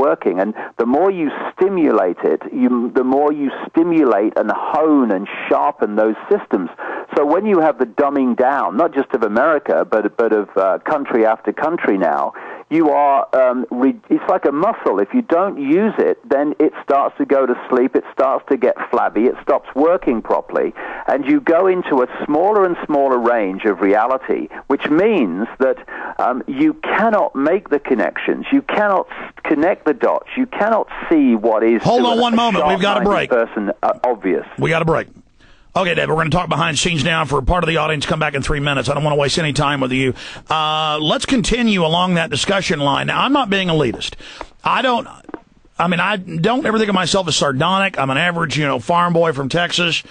working. And the more you stimulate it, the more you stimulate and hone and sharpen those systems. So when you have the dumbing down, not just of America, but of country after country now, you are, it's like a muscle. If you don't use it, then it starts to go to sleep, it starts to get flabby, it stops working properly, and you go into a smaller and smaller range of reality, which means that you cannot make the connections, you cannot connect the dots, you cannot see what is... Hold on one moment, we've got a break. Obvious. We got a break. Okay, Dave, we're going to talk behind the scenes now for part of the audience. Come back in 3 minutes. I don't want to waste any time with you. Let's continue along that discussion line. Now, I'm not being elitist. I don't ever think of myself as sardonic. I'm an average, farm boy from Texas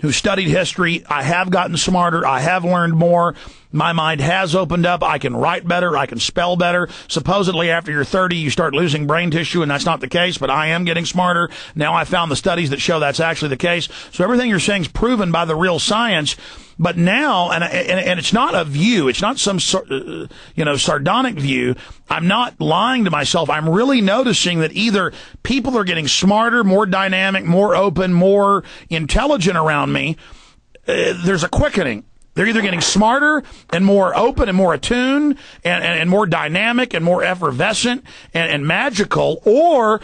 who studied history. I have gotten smarter. I have learned more. My mind has opened up. I can write better. I can spell better. Supposedly, after you're 30, you start losing brain tissue, and that's not the case, but I am getting smarter. Now I found the studies that show that's actually the case. So everything you're saying is proven by the real science. But now, and it's not a view, it's not some sardonic view. I'm not lying to myself. I'm really noticing that either people are getting smarter, more dynamic, more open, more intelligent around me. There's a quickening. They're either getting smarter and more open and more attuned and more dynamic and more effervescent and magical, or,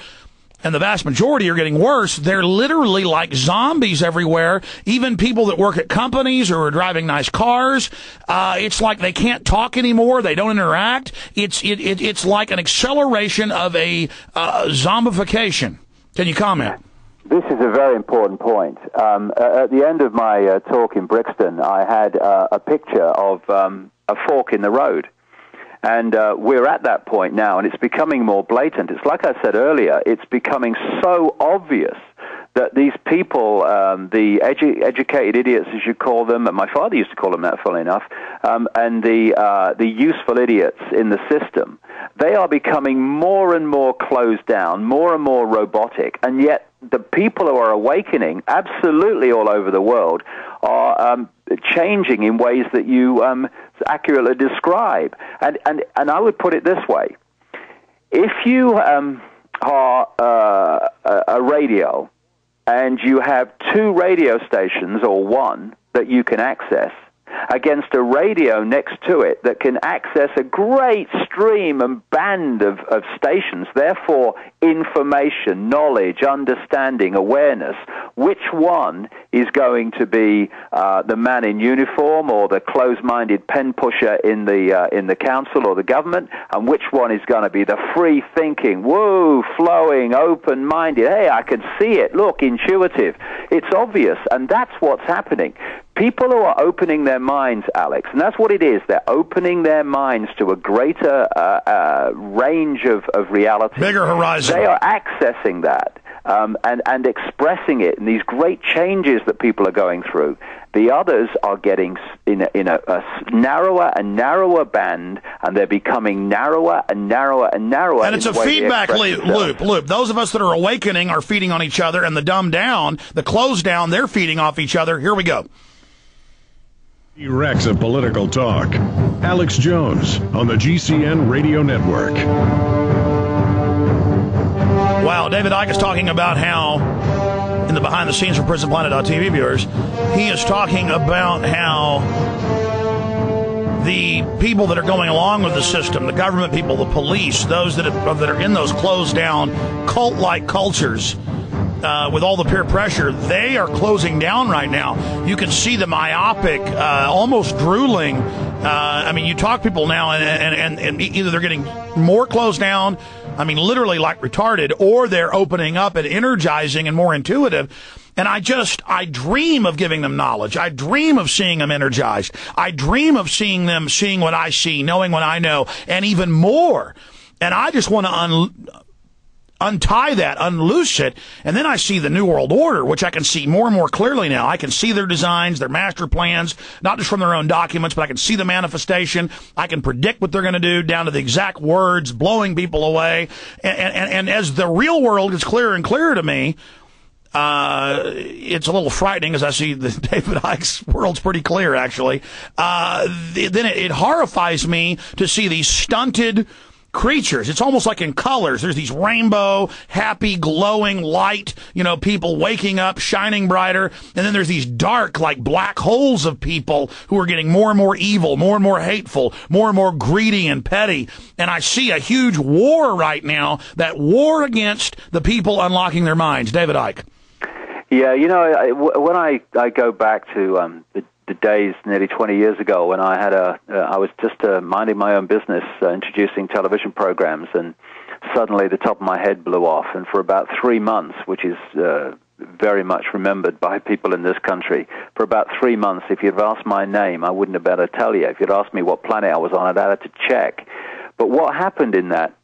and the vast majority are getting worse, they're literally like zombies everywhere. Even people that work at companies or are driving nice cars, it's like they can't talk anymore. They don't interact. It's like an acceleration of a zombification. Can you comment? This is a very important point. At the end of my talk in Brixton, I had a picture of a fork in the road. And we're at that point now, and it's becoming more blatant. It's like I said earlier, it's becoming so obvious that these people, the educated idiots, as you call them, and my father used to call them that, funnily enough, and the useful idiots in the system, they are becoming more and more closed down, more and more robotic, and yet the people who are awakening, absolutely all over the world, are changing in ways that you accurately describe. And I would put it this way. If you are a radio and you have two radio stations or one that you can access against a radio next to it that can access a great stream and band of stations, therefore information, knowledge, understanding, awareness, which one is going to be the man in uniform or the closed-minded pen pusher in the council or the government, and which one is going to be the free-thinking, whoa, flowing, open-minded, hey, I can see it, look, intuitive. It's obvious, and that's what's happening. People who are opening their minds, Alex, and that's what it is. They're opening their minds to a greater range of reality. Bigger horizon. They are accessing that and expressing it in these great changes that people are going through. The others are getting in a narrower and narrower band, and they're becoming narrower and narrower and narrower. And it's a feedback loop. Those of us that are awakening are feeding on each other, and the dumbed down, the closed down, they're feeding off each other. Here we go. Rex of Political Talk. Alex Jones on the GCN Radio Network. Wow, David Icke is talking about how, in the behind the scenes for PrisonPlanet.tv viewers, he is talking about how the people that are going along with the system, the government people, the police, those that are in those closed down cult-like cultures, with all the peer pressure, they are closing down right now. You can see the myopic, almost drooling. You talk to people now, and either they're getting more closed down, literally like retarded, or they're opening up and energizing and more intuitive. And I dream of giving them knowledge. I dream of seeing them energized. I dream of seeing them seeing what I see, knowing what I know, and even more. And I just want to untie that, unloose it, and then I see the New World Order, which I can see more and more clearly now. I can see their designs, their master plans, not just from their own documents, but I can see the manifestation. I can predict what they're going to do down to the exact words, blowing people away. And as the real world gets clearer and clearer to me, it's a little frightening as I see the David Icke's world's pretty clear, actually. Then it horrifies me to see these stunted, creatures. It's almost like in colors. There's these rainbow, happy, glowing light, people waking up, shining brighter. And then there's these dark, like black holes of people who are getting more and more evil, more and more hateful, more and more greedy and petty. And I see a huge war right now, that war against the people unlocking their minds. David Icke. Yeah, when I go back to the days nearly 20 years ago when I had I was just minding my own business, introducing television programs, and suddenly the top of my head blew off. And for about 3 months, which is very much remembered by people in this country, for about 3 months, if you'd asked my name, I wouldn't have been able to tell you. If you'd asked me what planet I was on, I'd had to check. But what happened in that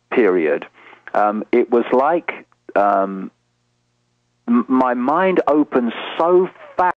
period, it was like my mind opened so